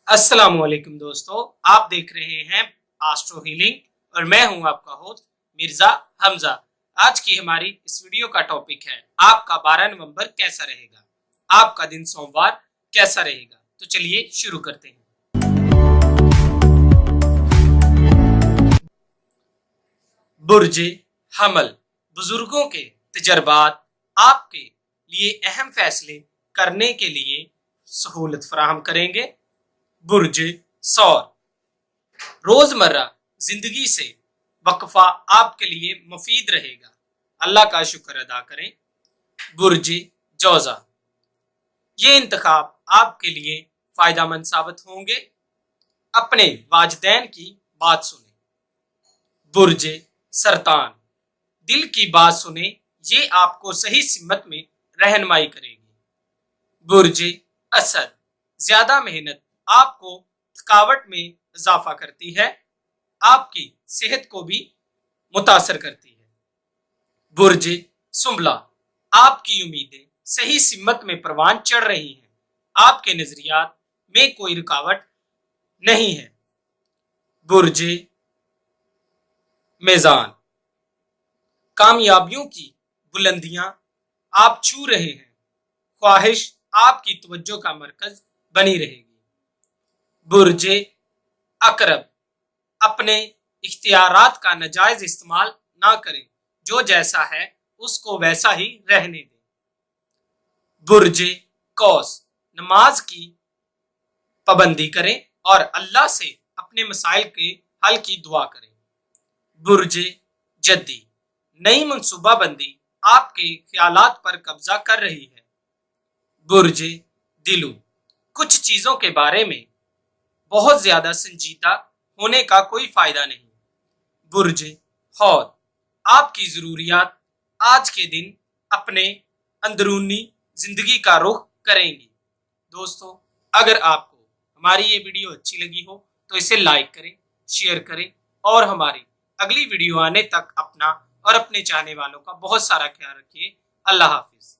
अस्सलाम वालेकुम दोस्तों, आप देख रहे हैं एस्ट्रो हीलिंग और मैं हूं आपका होस्ट मिर्जा हमजा। आज की हमारी इस वीडियो का टॉपिक है आपका 12 नवंबर कैसा रहेगा, आपका दिन सोमवार कैसा रहेगा। तो चलिए शुरू करते हैं। बुर्ज हमल, बुजुर्गों के तजर्बात आपके लिए अहम फैसले करने के लिए सहूलत फराहम करेंगे। बुर्ज सौर, रोजमर्रा जिंदगी से वक्फा आपके लिए मुफीद रहेगा, अल्लाह का शुक्र अदा करें। बुर्ज जौजा, ये इंतखाब आपके लिए फायदामंद साबित होंगे, अपने वाजदैन की बात सुने। बुर्ज सरतान, दिल की बात सुने, ये आपको सही सिमत में रहनुमाई करेगी। बुर्ज असद, ज्यादा मेहनत आपको थकावट में इजाफा करती है, आपकी सेहत को भी मुतासर करती है। बुर्ज सुंबला, आपकी उम्मीदें सही सिमत में परवान चढ़ रही हैं, आपके नजरियात में कोई रुकावट नहीं है। बुर्ज मेजान, कामयाबियों की बुलंदियां आप छू रहे हैं, ख्वाहिश आपकी तवज्जो का मरकज बनी रहेगी। बुर्ज अकरब, अपने इख्तियारात का नाजायज इस्तेमाल ना करें, जो जैसा है उसको वैसा ही रहने दें। बुर्ज कौस, नमाज की पाबंदी करें और अल्लाह से अपने मसाइल के हल की दुआ करें। बुर्ज जद्दी, नई मंसूबाबंदी आपके ख्यालात पर कब्जा कर रही है। बुर्ज दिलू, कुछ चीजों के बारे में बहुत ज्यादा संजीदा होने का कोई फायदा नहीं। बुर्ज हौद, आपकी जरूरियात आज के दिन अपने अंदरूनी जिंदगी का रुख करेंगी। दोस्तों, अगर आपको हमारी ये वीडियो अच्छी लगी हो तो इसे लाइक करें, शेयर करें और हमारी अगली वीडियो आने तक अपना और अपने चाहने वालों का बहुत सारा ख्याल रखिए। अल्लाह हाफिज।